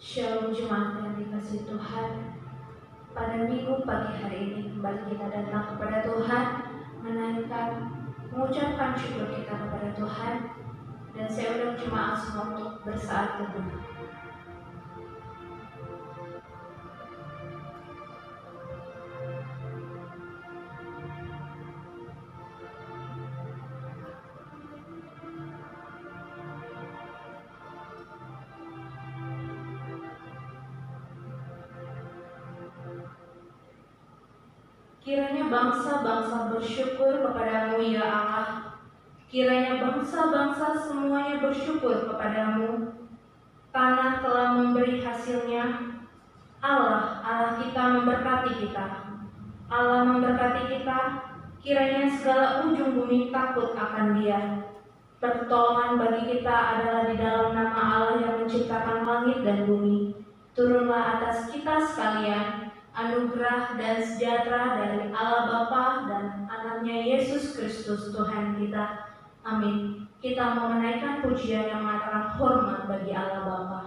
Shalom jemaat yang dikasihi Tuhan. Pada minggu pagi hari ini kembali kita datang kepada Tuhan, mengucapkan syukur kita kepada Tuhan, dan saya undang jemaat semua untuk bersaat teduh. Kiranya bangsa-bangsa bersyukur kepadamu ya Allah. Kiranya bangsa-bangsa semuanya bersyukur kepadamu. Tanah telah memberi hasilnya. Allah kita memberkati kita. Allah memberkati kita. Kiranya segala ujung bumi takut akan Dia. Pertolongan bagi kita adalah di dalam nama Allah yang menciptakan langit dan bumi. Turunlah atas kita sekalian anugerah dan sejahtera dari Allah Bapa dan anaknya Yesus Kristus Tuhan kita. Amin. Kita mau menaikkan pujian yang mengatakan hormat bagi Allah Bapa.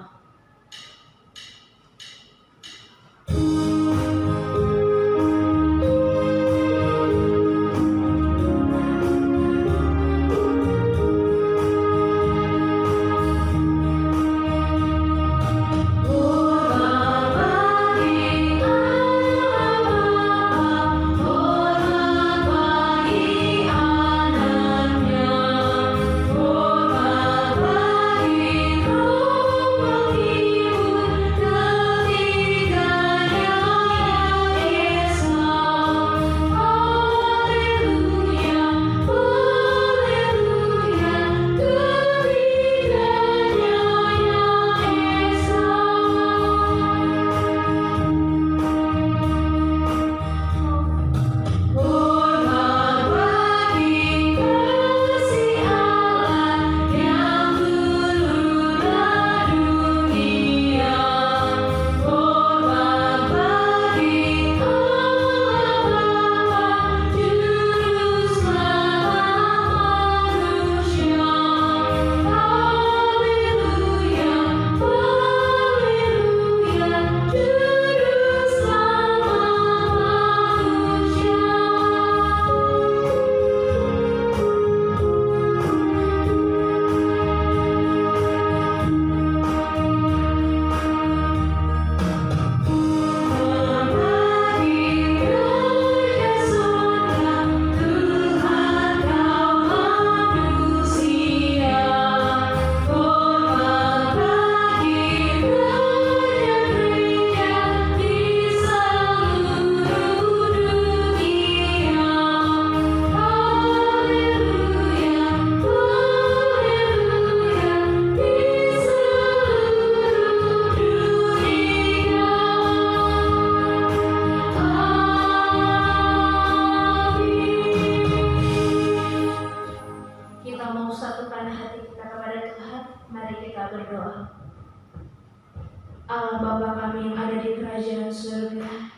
Allah Bapa kami yang ada di kerajaan surga,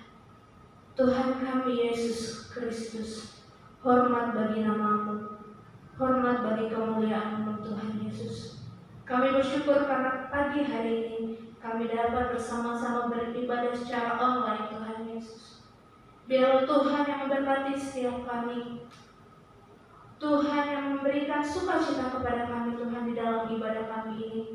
Tuhan kami Yesus Kristus, hormat bagi nama-Mu, hormat bagi kemuliaan-Mu Tuhan Yesus. Kami bersyukur karena pagi hari ini kami dapat bersama-sama beribadah secara online Tuhan Yesus. Biarlah Tuhan yang memberkati setiap kami, Tuhan yang memberikan sukacita kepada kami Tuhan di dalam ibadah kami ini.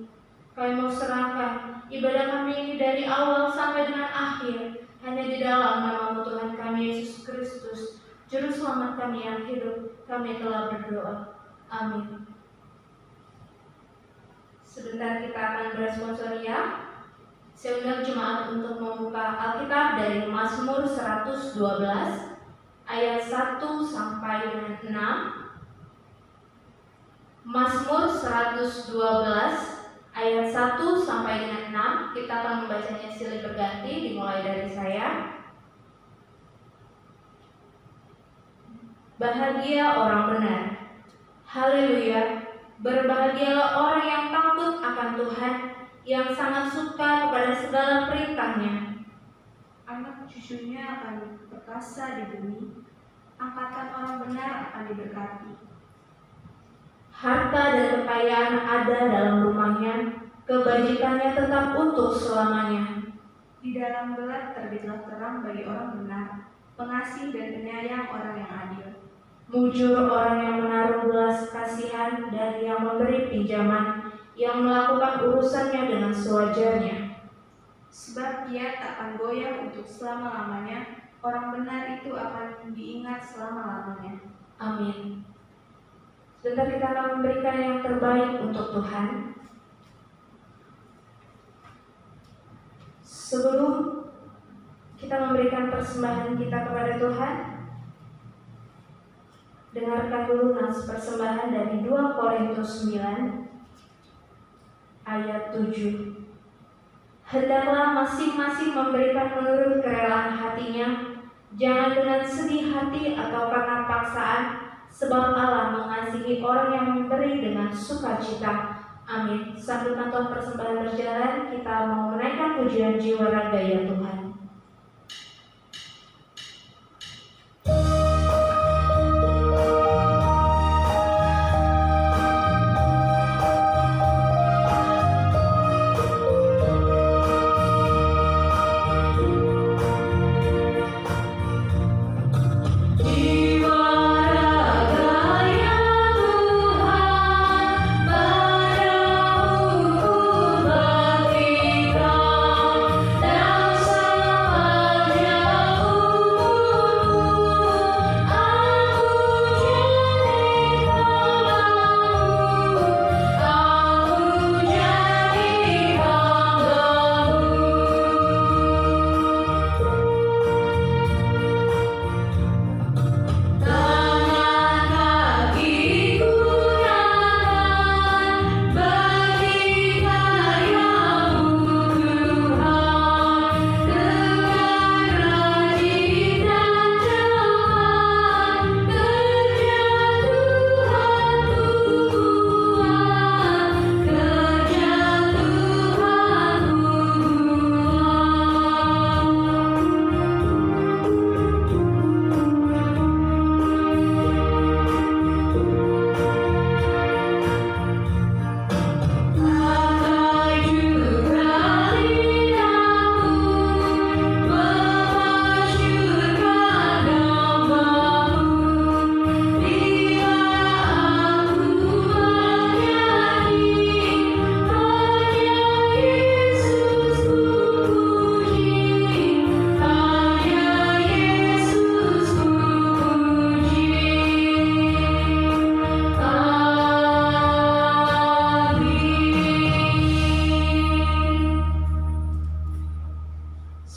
Kami mau serahkan ibadah kami ini dari awal sampai dengan akhir hanya di dalam nama-Mu Tuhan kami Yesus Kristus, Juru Selamat kami yang hidup. Kami telah berdoa. Amin. Sebentar kita akan beresponsoria. Saya undang jemaat untuk membuka Alkitab dari Mazmur 112 ayat 1 sampai dengan 6. Mazmur 112 ayat 1 sampai dengan 6. Kita akan membacanya silih berganti, dimulai dari saya. Bahagia orang benar. Haleluya. Berbahagialah orang yang takut akan Tuhan, yang sangat suka kepada segala perintahnya. Anak cucunya akan perkasa di bumi, angkatan orang benar akan diberkati. Harta dan kekayaan ada dalam rumahnya, kebajikannya tetap untuk selamanya. Di dalam gelap terbitlah terang bagi orang benar, pengasih dan penyayang orang yang adil. Mujur orang yang menaruh belas kasihan dan yang memberi pinjaman, yang melakukan urusannya dengan sewajarnya. Sebab dia tak akan goyah untuk selama-lamanya, orang benar itu akan diingat selama-lamanya. Amin. Sebentar kita akan memberikan yang terbaik untuk Tuhan. Sebelum kita memberikan persembahan kita kepada Tuhan, dengarkan dulu nas persembahan dari 2 Korintus 9 ayat 7. Hendaklah masing-masing memberikan menurut kerelaan hatinya, jangan dengan sedih hati atau karena paksaan, sebab Allah mengasihi orang yang memberi dengan sukacita. Amin. Sambil kantong persembahan berjalan, kita mau menaikkan pujian jiwa raga ya Tuhan.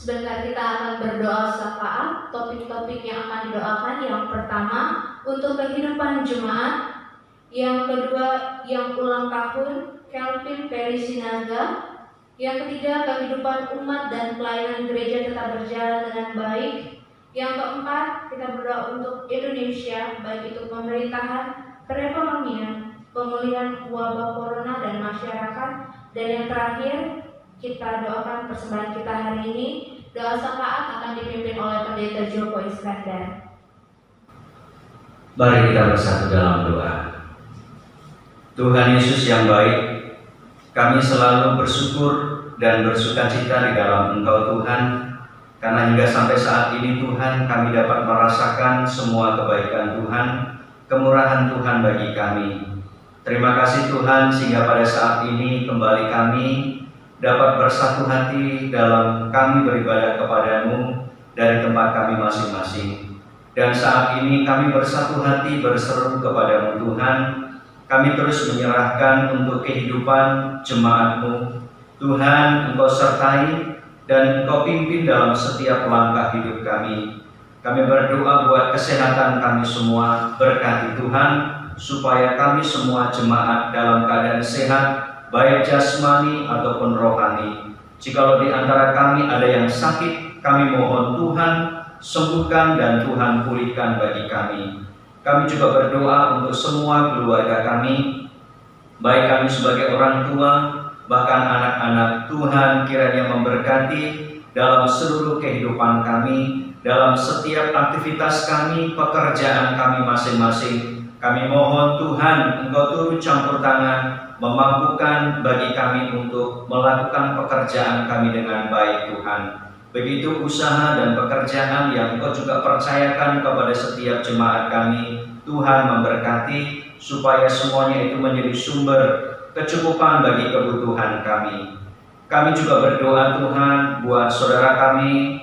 Sebentar kita akan berdoa syafaat. Topik-topik yang akan didoakan, yang pertama untuk kehidupan jemaat, yang kedua yang ulang tahun Kelvin Peri Sinaga, yang ketiga kehidupan umat dan pelayanan gereja tetap berjalan dengan baik, yang keempat kita berdoa untuk Indonesia, baik itu pemerintahan, perekonomian, pemulihan wabah corona dan masyarakat, dan yang terakhir kita doakan persembahan kita hari ini. Doa syafaat akan dipimpin oleh Pendeta Joko Iskandar. Mari kita bersatu dalam doa. Tuhan Yesus yang baik, kami selalu bersyukur dan bersukacita di dalam Engkau Tuhan, karena hingga sampai saat ini Tuhan kami dapat merasakan semua kebaikan Tuhan, kemurahan Tuhan bagi kami. Terima kasih Tuhan sehingga pada saat ini kembali kami dapat bersatu hati dalam kami beribadah kepadamu dari tempat kami masing-masing. Dan saat ini kami bersatu hati berseru kepadamu Tuhan. Kami terus menyerahkan untuk kehidupan jemaatmu. Tuhan, Engkau sertai dan Engkau pimpin dalam setiap langkah hidup kami. Kami berdoa buat kesehatan kami semua. Berkati Tuhan supaya kami semua jemaat dalam keadaan sehat, baik jasmani ataupun rohani. Jikalau di antara kami ada yang sakit, kami mohon Tuhan sembuhkan dan Tuhan pulihkan bagi kami. Kami juga berdoa untuk semua keluarga kami, baik kami sebagai orang tua, bahkan anak-anak. Tuhan kiranya memberkati dalam seluruh kehidupan kami, dalam setiap aktivitas kami, pekerjaan kami masing-masing. Kami mohon Tuhan, Engkau turut campur tangan, memampukan bagi kami untuk melakukan pekerjaan kami dengan baik Tuhan. Begitu usaha dan pekerjaan yang Engkau juga percayakan kepada setiap jemaat kami, Tuhan memberkati supaya semuanya itu menjadi sumber kecukupan bagi kebutuhan kami. Kami juga berdoa Tuhan buat saudara kami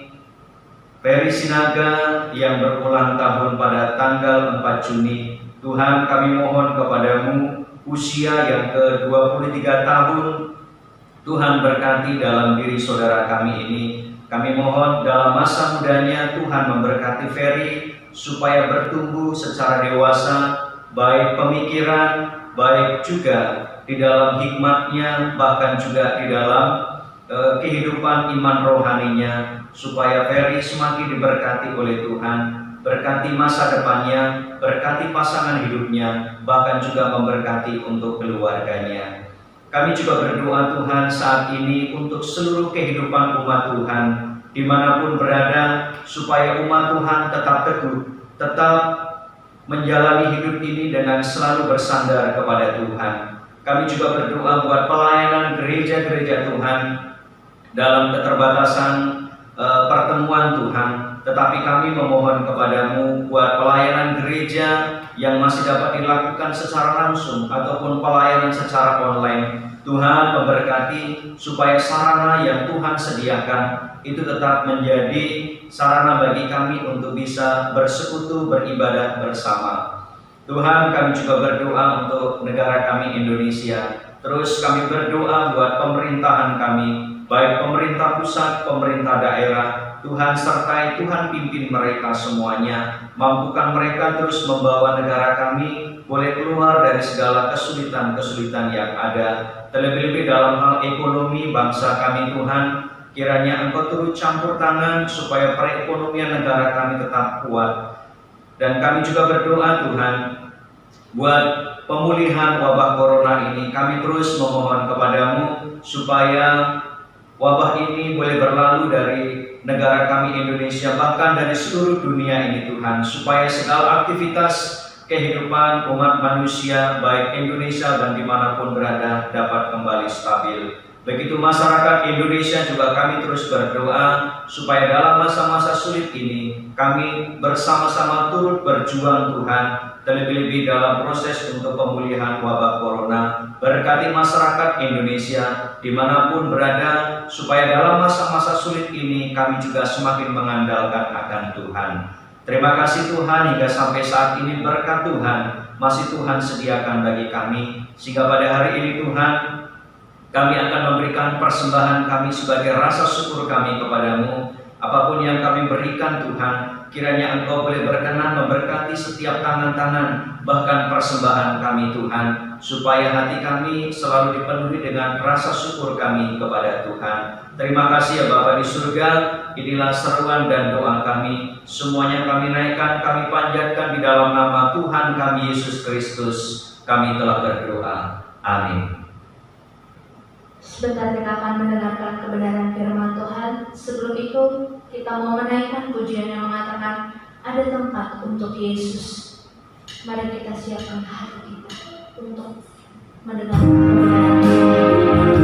Ferry Sinaga yang berulang tahun pada tanggal 4 Juni. Tuhan, kami mohon kepadamu usia yang ke-23 tahun, Tuhan berkati dalam diri saudara kami ini. Kami mohon dalam masa mudanya Tuhan memberkati Ferry supaya bertumbuh secara dewasa, baik pemikiran, baik juga di dalam hikmatnya, bahkan juga di dalam kehidupan iman rohaninya, supaya Ferry semakin diberkati oleh Tuhan, berkati masa depannya, berkati pasangan hidupnya, bahkan juga memberkati untuk keluarganya. Kami juga berdoa Tuhan saat ini untuk seluruh kehidupan umat Tuhan dimanapun berada, supaya umat Tuhan tetap teguh, tetap menjalani hidup ini dengan selalu bersandar kepada Tuhan. Kami juga berdoa buat pelayanan gereja-gereja Tuhan dalam keterbatasan pertemuan Tuhan, tetapi kami memohon kepadamu buat pelayanan gereja yang masih dapat dilakukan secara langsung ataupun pelayanan secara online. Tuhan memberkati supaya sarana yang Tuhan sediakan itu tetap menjadi sarana bagi kami untuk bisa bersekutu, beribadah bersama. Tuhan, kami juga berdoa untuk negara kami Indonesia. Terus kami berdoa buat pemerintahan kami, baik pemerintah pusat, pemerintah daerah. Tuhan sertai, Tuhan pimpin mereka semuanya, mampukan mereka terus membawa negara kami boleh keluar dari segala kesulitan-kesulitan yang ada. Terlebih-lebih dalam hal ekonomi bangsa kami Tuhan, kiranya Engkau turut campur tangan supaya perekonomian negara kami tetap kuat. Dan kami juga berdoa Tuhan buat pemulihan wabah corona ini. Kami terus memohon kepadamu supaya wabah ini boleh berlalu dari negara kami Indonesia, bahkan dari seluruh dunia ini Tuhan, supaya segala aktivitas kehidupan umat manusia baik Indonesia dan dimanapun berada dapat kembali stabil. Begitu masyarakat Indonesia juga kami terus berdoa supaya dalam masa-masa sulit ini kami bersama-sama turut berjuang Tuhan, terlebih-lebih dalam proses untuk pemulihan wabah corona. Berkati masyarakat Indonesia dimanapun berada, supaya dalam masa-masa sulit ini kami juga semakin mengandalkan akan Tuhan. Terima kasih Tuhan, hingga sampai saat ini berkat Tuhan masih Tuhan sediakan bagi kami, sehingga pada hari ini Tuhan kami akan memberikan persembahan kami sebagai rasa syukur kami kepadamu. Apapun yang kami berikan Tuhan, kiranya Engkau boleh berkenan memberkati setiap tangan-tangan, bahkan persembahan kami Tuhan, supaya hati kami selalu dipenuhi dengan rasa syukur kami kepada Tuhan. Terima kasih ya Bapa di surga, inilah seruan dan doa kami. Semuanya kami naikkan, kami panjatkan di dalam nama Tuhan kami Yesus Kristus. Kami telah berdoa. Amin. Sebentar kita akan mendengarkan kebenaran firman Tuhan. Sebelum itu kita mau menaikkan pujian yang mengatakan ada tempat untuk Yesus. Mari kita siapkan hati kita untuk mendengarkan kebenaran firman.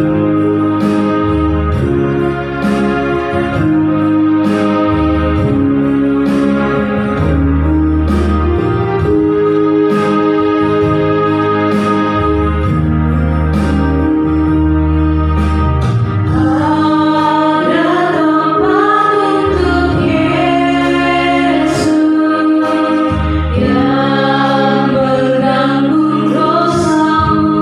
Yang menanggung dosamu.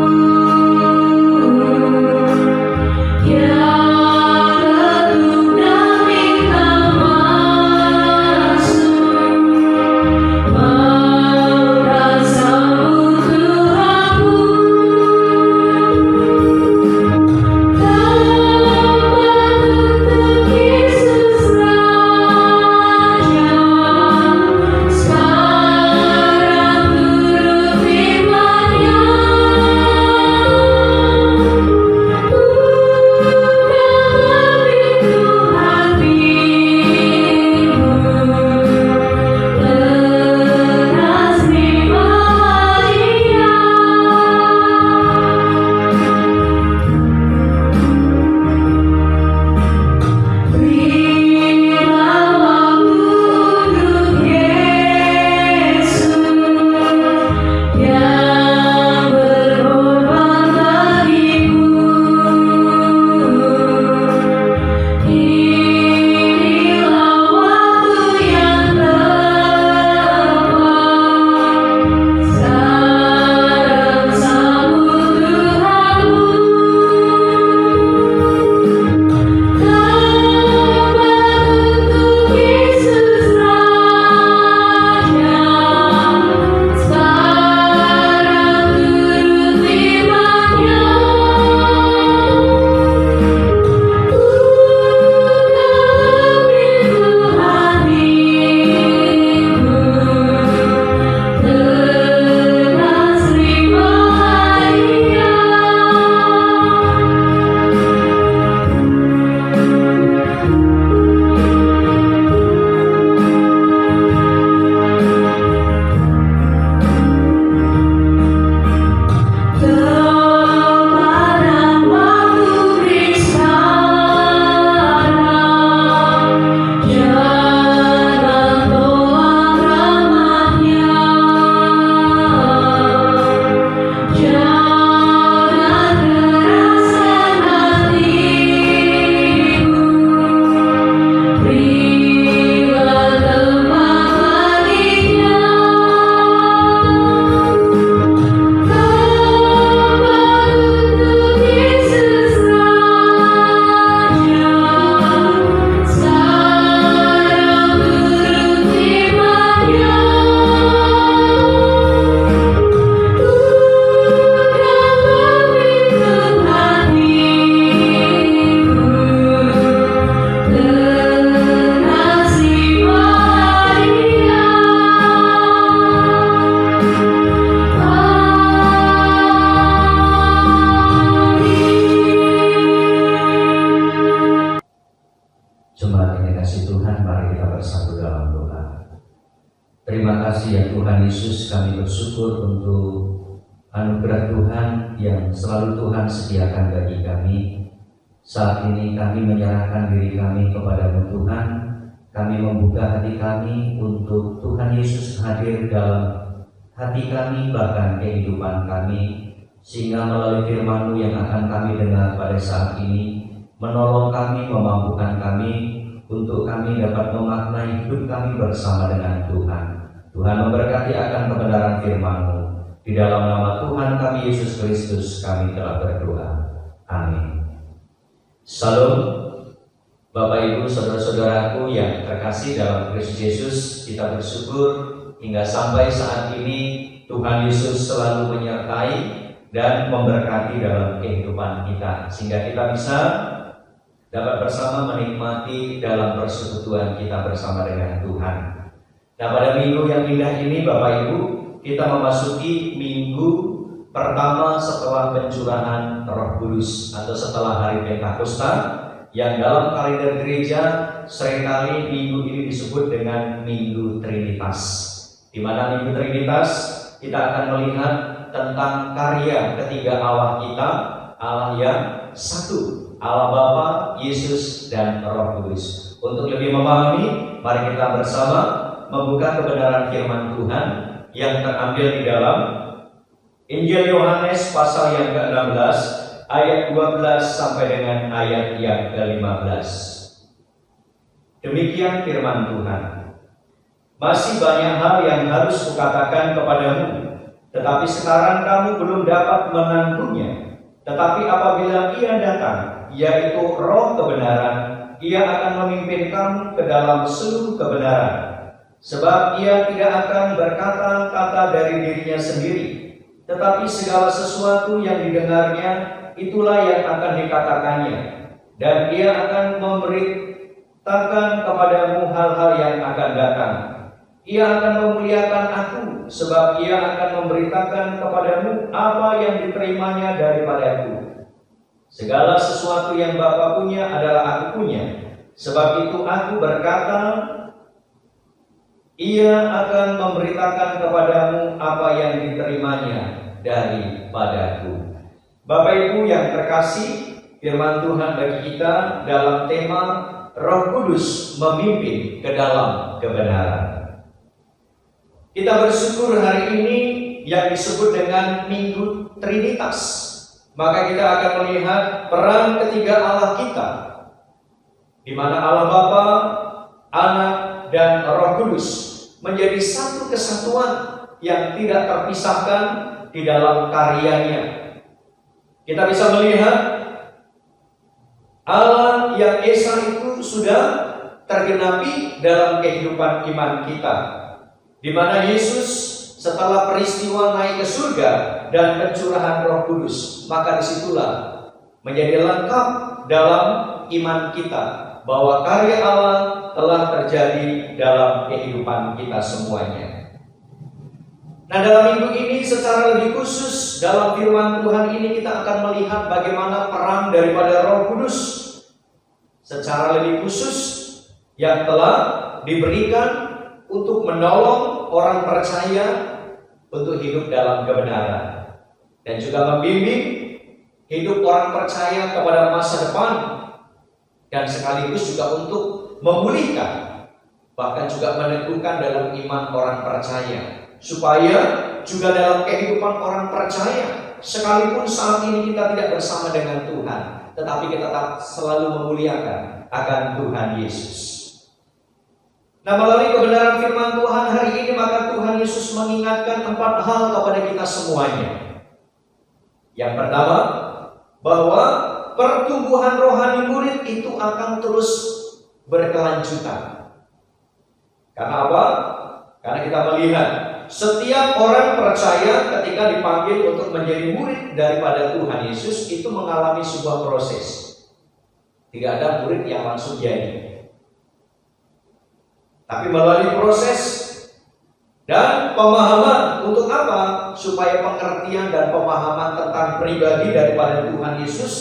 Terima kasih ya Tuhan Yesus, kami bersyukur untuk anugerah Tuhan yang selalu Tuhan sediakan bagi kami. Saat ini kami menyerahkan diri kami kepada-Mu Tuhan. Kami membuka hati kami untuk Tuhan Yesus hadir dalam hati kami, bahkan kehidupan kami, sehingga melalui firman-Mu yang akan kami dengar pada saat ini menolong kami, memampukan kami untuk kami dapat memaknai hidup kami bersama dengan Tuhan. Tuhan memberkati akan kebenaran firman-Mu. Di dalam nama Tuhan kami Yesus Kristus kami telah berdoa. Amin. Salam. Bapak Ibu saudara-saudaraku yang terkasih dalam Kristus Yesus, kita bersyukur hingga sampai saat ini Tuhan Yesus selalu menyertai dan memberkati dalam kehidupan kita, sehingga kita bisa dapat bersama menikmati dalam persekutuan kita bersama dengan Tuhan. Nah, pada minggu yang indah ini Bapak Ibu, kita memasuki minggu pertama setelah pencurahan Roh Kudus atau setelah hari Pentakosta, yang dalam kalender gereja seringkali minggu ini disebut dengan Minggu Trinitas. Di mana Minggu Trinitas kita akan melihat tentang karya ketiga Allah kita, Allah yang satu, Allah Bapa, Yesus, dan Roh Kudus. Untuk lebih memahami, mari kita bersama membuka kebenaran firman Tuhan yang terambil di dalam Injil Yohanes pasal yang ke-16 ayat 12 sampai dengan ayat yang ke-15. Demikian firman Tuhan. Masih banyak hal yang harus kukatakan kepadamu, tetapi sekarang kamu belum dapat menanggungnya. Tetapi apabila Ia datang, yaitu Roh kebenaran, Ia akan memimpin kamu ke dalam seluruh kebenaran. Sebab Ia tidak akan berkata-kata dari dirinya sendiri, tetapi segala sesuatu yang didengarnya itulah yang akan dikatakannya, dan Ia akan memberitakan kepadamu hal-hal yang akan datang. Ia akan memuliakan Aku, sebab Ia akan memberitakan kepadamu apa yang diterimanya daripadaku. Segala sesuatu yang Bapa punya adalah Aku punya. Sebab itu Aku berkata, Ia akan memberitakan kepadamu apa yang diterimanya daripadaku. Bapak Ibu yang terkasih, firman Tuhan bagi kita dalam tema Roh Kudus memimpin ke dalam kebenaran. Kita bersyukur hari ini yang disebut dengan Minggu Trinitas. Maka kita akan melihat peran ketiga Allah kita, di mana Allah Bapa, Anak, dan Roh Kudus menjadi satu kesatuan yang tidak terpisahkan di dalam karyanya. Kita bisa melihat Allah yang Esa itu sudah tergenapi dalam kehidupan iman kita, di mana Yesus setelah peristiwa naik ke surga dan pencurahan Roh Kudus, maka disitulah menjadi lengkap dalam iman kita bahwa karya Allah telah terjadi dalam kehidupan kita semuanya. Nah, dalam minggu ini secara lebih khusus dalam firman Tuhan ini kita akan melihat bagaimana peran daripada Roh Kudus secara lebih khusus yang telah diberikan untuk menolong orang percaya untuk hidup dalam kebenaran dan juga membimbing hidup orang percaya kepada masa depan, dan sekaligus juga untuk memulihkan bahkan juga meneguhkan dalam iman orang percaya, supaya juga dalam kehidupan orang percaya, sekalipun saat ini kita tidak bersama dengan Tuhan, tetapi kita tetap selalu memuliakan akan Tuhan Yesus. Nah, melalui kebenaran firman Tuhan hari ini, maka Tuhan Yesus mengingatkan 4 hal kepada kita semuanya. Yang pertama, bahwa pertumbuhan rohani murid itu akan terus berkelanjutan. Karena apa? Karena kita melihat setiap orang percaya ketika dipanggil untuk menjadi murid daripada Tuhan Yesus itu mengalami sebuah proses. Tidak ada murid yang langsung jadi, tapi melalui proses dan pemahaman. Untuk apa? Supaya pengertian dan pemahaman tentang pribadi daripada Tuhan Yesus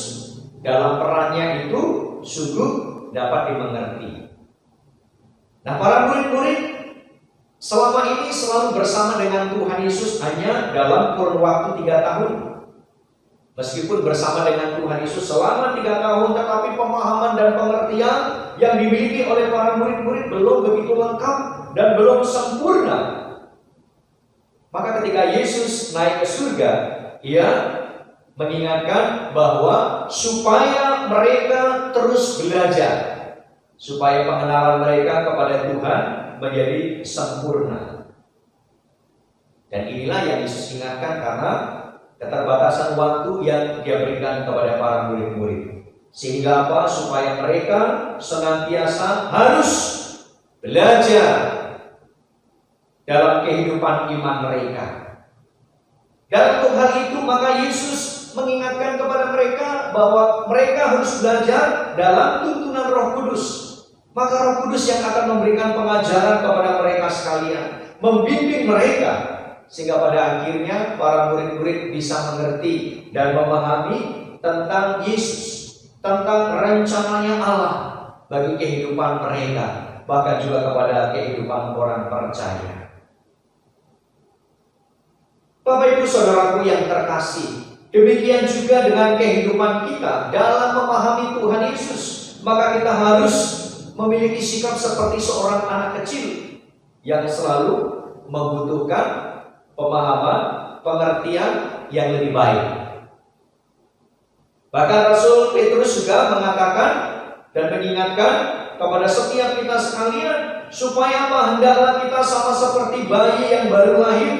dalam perannya itu sungguh dapat dimengerti. Nah, para murid-murid selama ini selalu bersama dengan Tuhan Yesus hanya dalam kurun waktu 3 tahun. Meskipun bersama dengan Tuhan Yesus selama 3 tahun, tetapi pemahaman dan pengertian yang dimiliki oleh para murid-murid belum begitu lengkap dan belum sempurna. Maka ketika Yesus naik ke surga, Ia mengingatkan bahwa supaya mereka terus belajar, supaya pengenalan mereka kepada Tuhan menjadi sempurna. Dan inilah yang Yesus ingatkan karena keterbatasan waktu yang Dia berikan kepada para murid-murid. Sehingga apa? Supaya mereka senantiasa harus belajar dalam kehidupan iman mereka. Dan untuk hal itu maka Yesus mengingatkan kepada mereka bahwa mereka harus belajar dalam tuntunan Roh Kudus. Maka Roh Kudus yang akan memberikan pengajaran kepada mereka sekalian, membimbing mereka, sehingga pada akhirnya para murid-murid bisa mengerti dan memahami tentang Yesus, tentang rencananya Allah bagi kehidupan mereka, bahkan juga kepada kehidupan orang percaya. Bapak Ibu Saudaraku yang terkasih, demikian juga dengan kehidupan kita dalam memahami Tuhan Yesus. Maka kita harus memiliki sikap seperti seorang anak kecil yang selalu membutuhkan pemahaman, pengertian yang lebih baik. Bahkan Rasul Petrus juga mengatakan dan mengingatkan kepada setiap kita sekalian, supaya hendaklah kita sama seperti bayi yang baru lahir,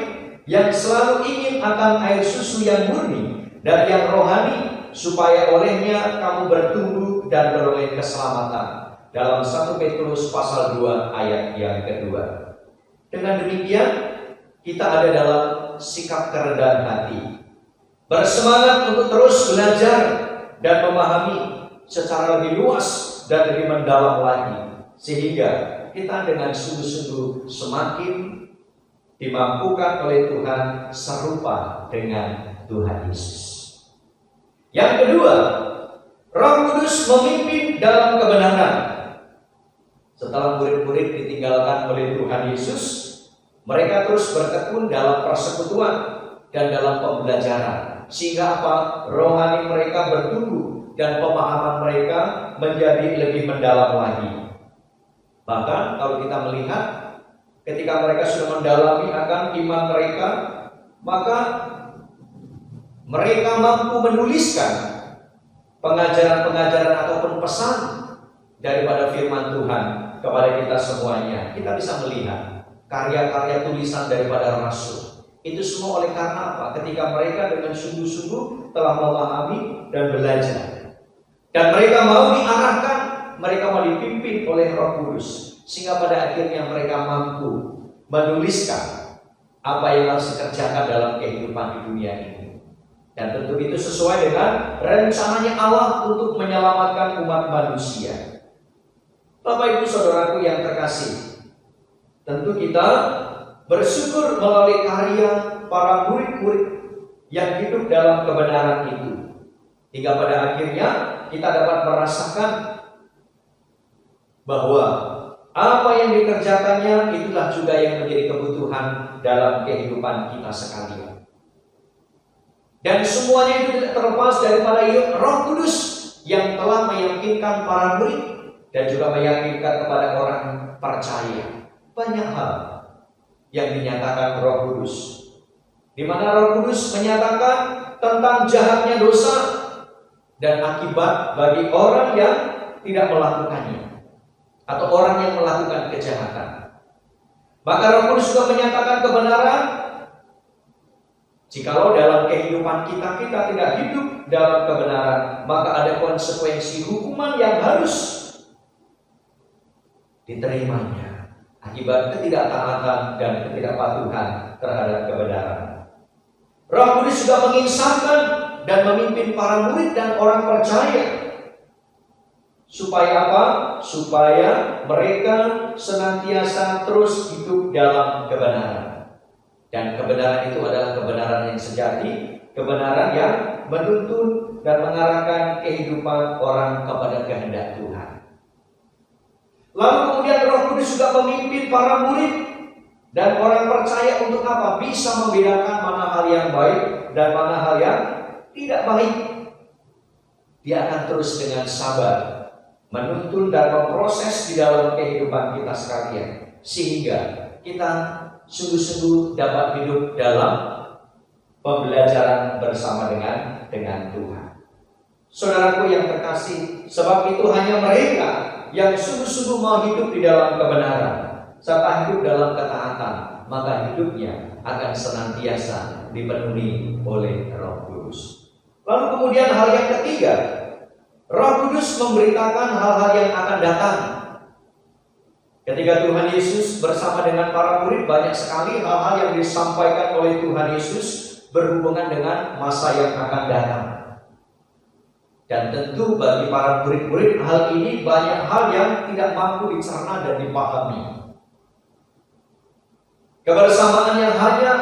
yang selalu ingin akan air susu yang murni dan yang rohani, supaya olehnya kamu bertumbuh dan beroleh keselamatan. Dalam 1 Petrus pasal 2 ayat yang kedua. Dengan demikian kita ada dalam sikap kerendahan hati, bersemangat untuk terus belajar dan memahami secara lebih luas dan lebih mendalam lagi, sehingga kita dengan sungguh-sungguh semakin dimampukan oleh Tuhan serupa dengan Tuhan Yesus. Yang kedua, Roh Kudus memimpin dalam kebenaran. Setelah murid-murid ditinggalkan oleh Tuhan Yesus, mereka terus bertekun dalam persekutuan dan dalam pembelajaran, sehingga apa? Rohani mereka bertumbuh dan pemahaman mereka menjadi lebih mendalam lagi. Bahkan kalau kita melihat ketika mereka sudah mendalami akan iman mereka, maka mereka mampu menuliskan pengajaran-pengajaran ataupun pesan daripada firman Tuhan kepada kita semuanya. Kita bisa melihat karya-karya tulisan daripada Rasul. Itu semua oleh karena apa? Ketika mereka dengan sungguh-sungguh telah memahami dan belajar. Dan mereka mau diarahkan, mereka mau dipimpin oleh Roh Kudus, sehingga pada akhirnya mereka mampu menuliskan apa yang harus dikerjakan dalam kehidupan di dunia ini. Dan tentu itu sesuai dengan rencananya Allah untuk menyelamatkan umat manusia. Bapak Ibu Saudaraku yang terkasih, tentu kita bersyukur melalui karya para murid-murid yang hidup dalam kebenaran itu, hingga pada akhirnya kita dapat merasakan bahwa apa yang dikerjakannya itulah juga yang menjadi kebutuhan dalam kehidupan kita sekalian. Dan semuanya itu tidak terlepas daripada Roh Kudus yang telah meyakinkan para murid dan juga meyakinkan kepada orang percaya. Banyak hal yang dinyatakan Roh Kudus, di mana Roh Kudus menyatakan tentang jahatnya dosa dan akibat bagi orang yang tidak melakukannya, atau orang yang melakukan kejahatan. Maka Roh Kudus juga menyatakan kebenaran. Jikalau dalam kehidupan kita tidak hidup dalam kebenaran, maka ada konsekuensi hukuman yang harus diterimanya akibat ketidaktaatan dan ketidakpatuhan terhadap kebenaran. Roh Kudus juga menginsafkan dan memimpin para murid dan orang percaya. Supaya apa? Supaya mereka senantiasa terus hidup dalam kebenaran. Dan kebenaran itu adalah kebenaran yang sejati, kebenaran yang menuntun dan mengarahkan kehidupan orang kepada kehendak Tuhan. Lalu kemudian Roh Kudus juga memimpin para murid Dan orang percaya untuk apa? Bisa membedakan mana hal yang baik dan mana hal yang tidak baik. Dia akan terus dengan sabar menuntun dan memproses di dalam kehidupan kita sekalian, sehingga kita sungguh-sungguh dapat hidup dalam pembelajaran bersama dengan Tuhan. Saudaraku yang terkasih, sebab itu hanya mereka yang sungguh-sungguh mau hidup di dalam kebenaran serta hidup dalam ketaatan, maka hidupnya akan senantiasa dipenuhi oleh Roh Kudus. Lalu kemudian hal yang ketiga, Roh Kudus memberitakan hal-hal yang akan datang. Ketika Tuhan Yesus bersama dengan para murid, banyak sekali hal-hal yang disampaikan oleh Tuhan Yesus berhubungan dengan masa yang akan datang. Dan tentu bagi para murid-murid hal ini banyak hal yang tidak mampu dicerna dan dipahami. Kebersamaan yang hanya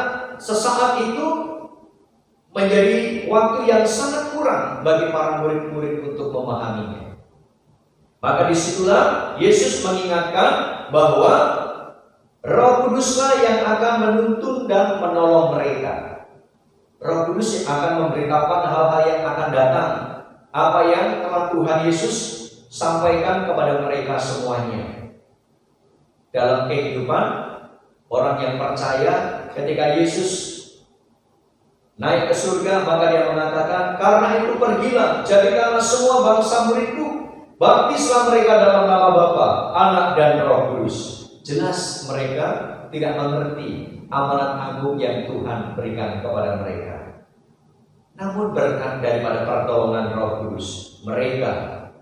sesaat itu menjadi waktu yang sangat kurang bagi para murid-murid untuk memahaminya. Maka disitulah Yesus mengingatkan bahwa Roh Kuduslah yang akan menuntun dan menolong mereka. Roh Kudus yang akan memberitakan hal-hal yang akan datang, apa yang telah Tuhan Yesus sampaikan kepada mereka semuanya. Dalam kehidupan orang yang percaya, ketika Yesus naik ke surga, maka dia mengatakan, karena itu pergilah, jadikanlah semua bangsa muridku, baptislah mereka dalam nama Bapa, Anak dan Roh Kudus. Jelas mereka tidak mengerti amanat agung yang Tuhan berikan kepada mereka. Namun berkat daripada pertolongan Roh Kudus, mereka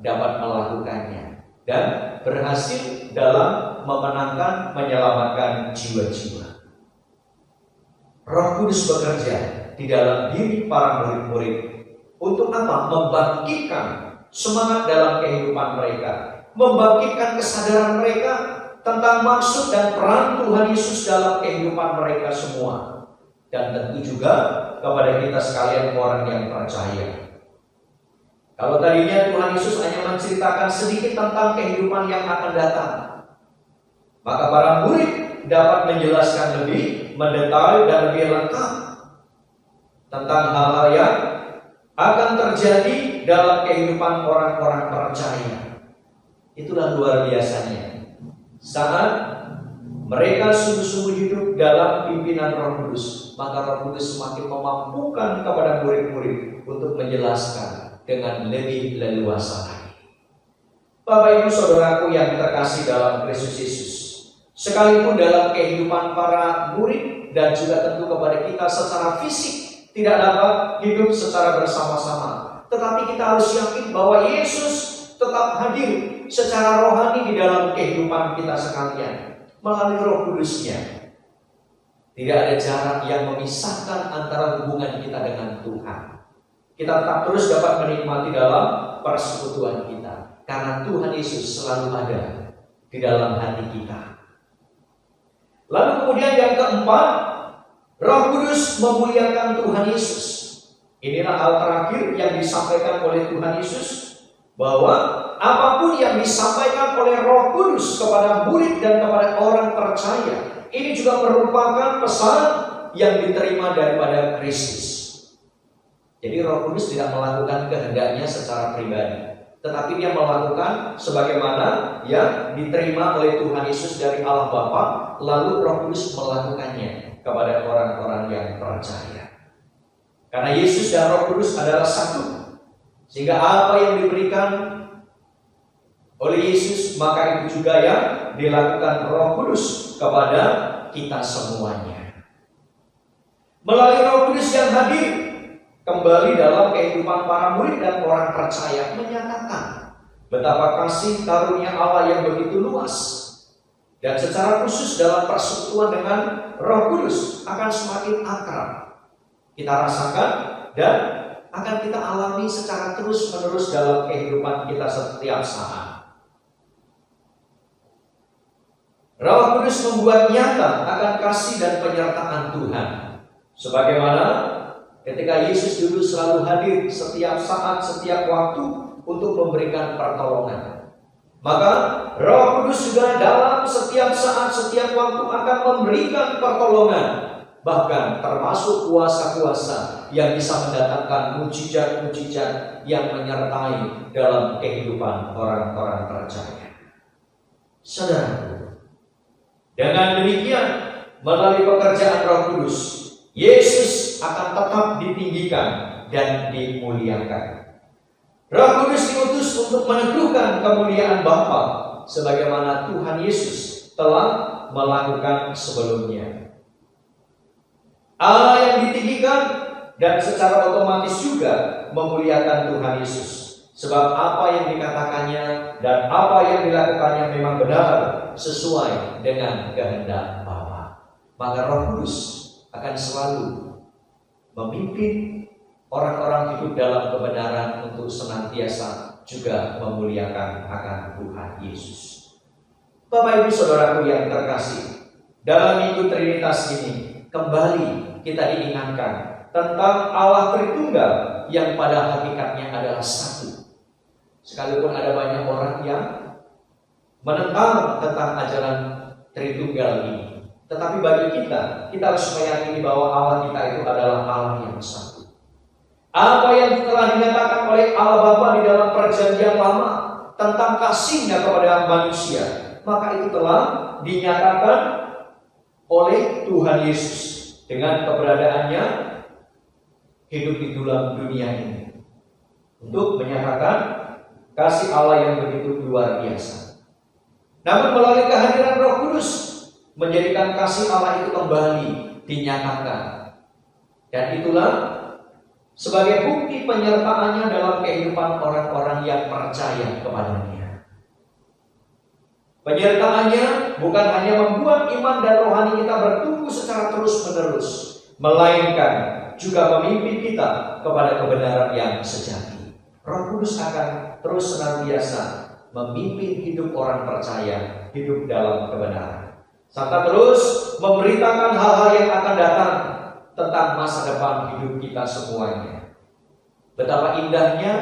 dapat melakukannya dan berhasil dalam memenangkan, menyelamatkan jiwa-jiwa. Roh Kudus bekerja di dalam diri para murid-murid untuk apa? Membangkitkan semangat dalam kehidupan mereka, membangkitkan kesadaran mereka tentang maksud dan peran Tuhan Yesus dalam kehidupan mereka semua. Dan tentu juga kepada kita sekalian orang yang percaya. Kalau tadinya Tuhan Yesus hanya menceritakan sedikit tentang kehidupan yang akan datang, maka para murid dapat menjelaskan lebih mendetail dan lebih lengkap tentang hal-hal yang akan terjadi dalam kehidupan orang-orang percaya. Itulah luar biasanya saat mereka sungguh-sungguh hidup dalam pimpinan Roh Kudus, maka Roh Kudus semakin memampukan kepada murid-murid untuk menjelaskan dengan lebih leluasa lagi. Bapak Ibu Saudaraku yang terkasih dalam Kristus Yesus, sekalipun dalam kehidupan para murid dan juga tentu kepada kita secara fisik tidak dapat hidup secara bersama-sama, tetapi kita harus yakin bahwa Yesus tetap hadir secara rohani di dalam kehidupan kita sekalian melalui Roh Kudusnya. Tidak ada jarak yang memisahkan antara hubungan kita dengan Tuhan. Kita tetap terus dapat menikmati dalam persekutuan kita, karena Tuhan Yesus selalu ada di dalam hati kita. Lalu kemudian yang keempat, Roh Kudus memuliakan Tuhan Yesus. Inilah hal terakhir yang disampaikan oleh Tuhan Yesus, bahwa apapun yang disampaikan oleh Roh Kudus kepada murid dan kepada orang percaya, ini juga merupakan pesan yang diterima daripada Kristus. Jadi Roh Kudus tidak melakukan kehendaknya secara pribadi, tetapi dia melakukan sebagaimana yang diterima oleh Tuhan Yesus dari Allah Bapa, lalu Roh Kudus melakukannya kepada orang-orang yang percaya. Karena Yesus dan Roh Kudus adalah satu, sehingga apa yang diberikan oleh Yesus, maka itu juga yang dilakukan Roh Kudus kepada kita semuanya. Melalui Roh Kudus yang hadir kembali dalam kehidupan para murid dan orang percaya, menyatakan betapa kasih karunia Allah yang begitu luas, dan secara khusus dalam persekutuan dengan Roh Kudus akan semakin akrab kita rasakan dan akan kita alami secara terus-menerus dalam kehidupan kita setiap saat. Roh Kudus membuat nyata akan kasih dan penyertaan Tuhan, sebagaimana ketika Yesus dulu selalu hadir setiap saat, setiap waktu untuk memberikan pertolongan. Maka Roh Kudus juga dalam setiap saat, setiap waktu akan memberikan pertolongan, bahkan termasuk kuasa-kuasa yang bisa mendatangkan mujizat-mujizat yang menyertai dalam kehidupan orang-orang percaya. Saudaraku, dengan demikian melalui pekerjaan Roh Kudus, Yesus akan tetap ditinggikan dan dimuliakan. Roh Kudus diutus untuk meneguhkan kemuliaan Bapa sebagaimana Tuhan Yesus telah melakukan sebelumnya. Allah yang ditinggikan dan secara otomatis juga memuliakan Tuhan Yesus, sebab apa yang dikatakannya dan apa yang dilakukannya memang benar sesuai dengan kehendak Bapa. Maka Roh Kudus akan selalu memimpin orang-orang hidup dalam kebenaran untuk senantiasa juga memuliakan akan Tuhan Yesus. Bapak Ibu Saudaraku yang terkasih, dalam Minggu Trinitas ini kembali kita diingatkan tentang Allah Tritunggal yang pada hakikatnya adalah satu. Sekalipun ada banyak orang yang menentang tentang ajaran Tritunggal ini, tetapi bagi kita harus meyakini bahwa Allah kita itu adalah Allah yang satu. Apa yang telah dinyatakan oleh Allah Bapa di dalam perjanjian lama tentang kasih-Nya kepada manusia, maka itu telah dinyatakan oleh Tuhan Yesus dengan keberadaannya hidup di dalam dunia ini untuk menyatakan kasih Allah yang begitu luar biasa. Namun melalui kehadiran Roh Kudus menjadikan kasih Allah itu kembali dinyatakan, dan itulah sebagai bukti penyertaannya dalam kehidupan orang-orang yang percaya kepadanya. Penyertaannya bukan hanya membuat iman dan rohani kita bertumbuh secara terus-menerus, melainkan juga memimpin kita kepada kebenaran yang sejati. Roh Kudus akan terus senantiasa memimpin hidup orang percaya, hidup dalam kebenaran, serta terus memberitakan hal-hal yang akan datang tentang masa depan hidup kita semuanya. Betapa indahnya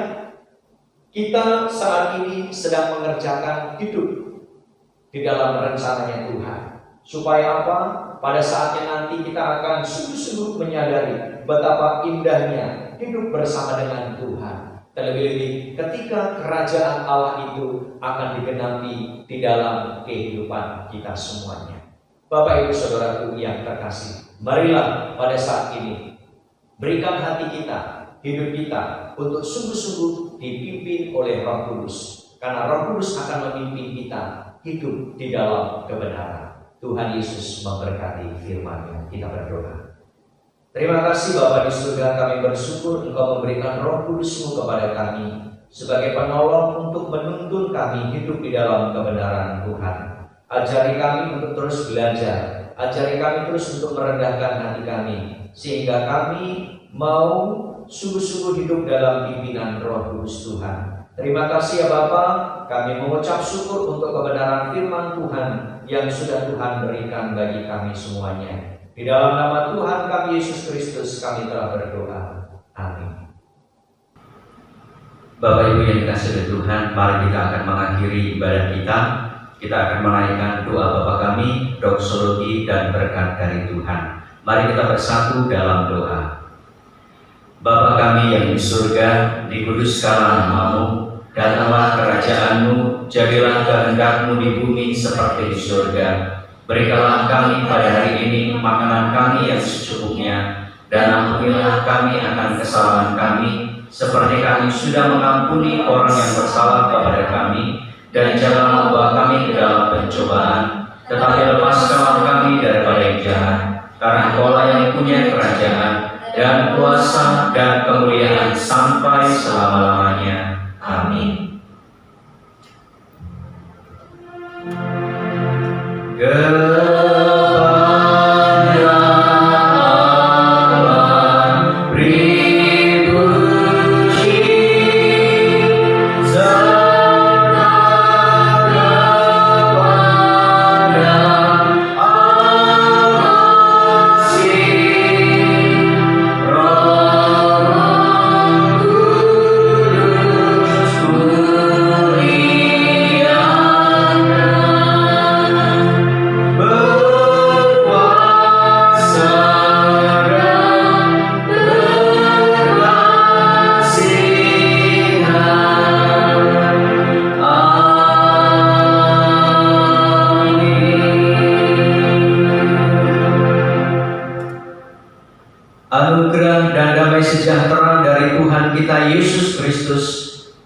kita saat ini sedang mengerjakan hidup di dalam rencananya Tuhan. Supaya apa? Pada saatnya nanti kita akan sungguh-sungguh menyadari betapa indahnya hidup bersama dengan Tuhan. Terlebih-lebih ketika kerajaan Allah itu akan digenapi di dalam kehidupan kita semuanya. Bapak Ibu Saudaraku yang terkasih, marilah pada saat ini berikan hati kita, hidup kita untuk sungguh-sungguh dipimpin oleh Roh Kudus, karena Roh Kudus akan memimpin kita hidup di dalam kebenaran. Tuhan Yesus memberkati firman-Nya. Kita berdoa. Terima kasih Bapa di surga, kami bersyukur Engkau memberikan Roh Kudus-Mu kepada kami sebagai penolong untuk menuntun kami hidup di dalam kebenaran Tuhan. Ajari kami untuk terus belajar, ajari kami terus untuk merendahkan hati kami, sehingga kami mau sungguh-sungguh hidup dalam pimpinan Roh Kudus Tuhan. Terima kasih ya Bapa, kami mengucap syukur untuk kebenaran firman Tuhan yang sudah Tuhan berikan bagi kami semuanya. Di dalam nama Tuhan kami Yesus Kristus kami telah berdoa. Amin. Bapak Ibu yang dikasihi Tuhan, mari kita akan mengakhiri ibadah kita. Kita akan menaikkan doa Bapa kami, doksologi dan berkat dari Tuhan. Mari kita bersatu dalam doa. Bapa kami yang di surga, dikuduskanlah nama-Mu, datanglah kerajaan-Mu, jadilah kehendak-Mu di bumi seperti di surga. Berikanlah kami pada hari ini makanan kami yang secukupnya, dan ampunilah kami akan kesalahan kami, seperti kami sudah mengampuni orang yang bersalah kepada kami. Dan janganlah membawa kami ke dalam pencobaan, tetapi lepaskanlah kami daripada yang jahat, karena Engkau-lah yang punya kerajaan dan kuasa dan kemuliaan sampai selama-lamanya. Amin. Hallelujah.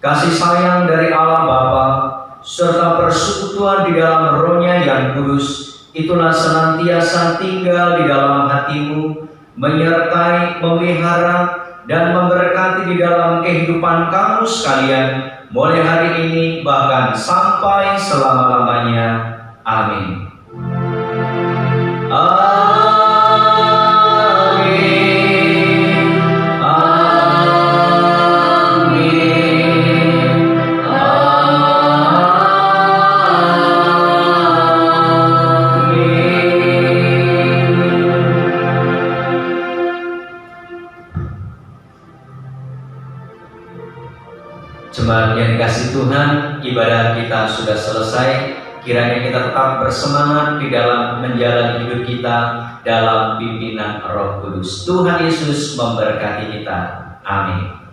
kasih sayang dari Allah Bapa, serta persekutuan di dalam Roh-Nya yang kudus, itulah senantiasa tinggal di dalam hatimu, menyertai, memelihara, dan memberkati di dalam kehidupan kamu sekalian, mulai hari ini bahkan sampai selama-lamanya. Amin. Jemaat yang dikasihi Tuhan, ibadah kita sudah selesai. Kiranya kita tetap bersemangat di dalam menjalani hidup kita dalam pimpinan Roh Kudus. Tuhan Yesus memberkati kita. Amin.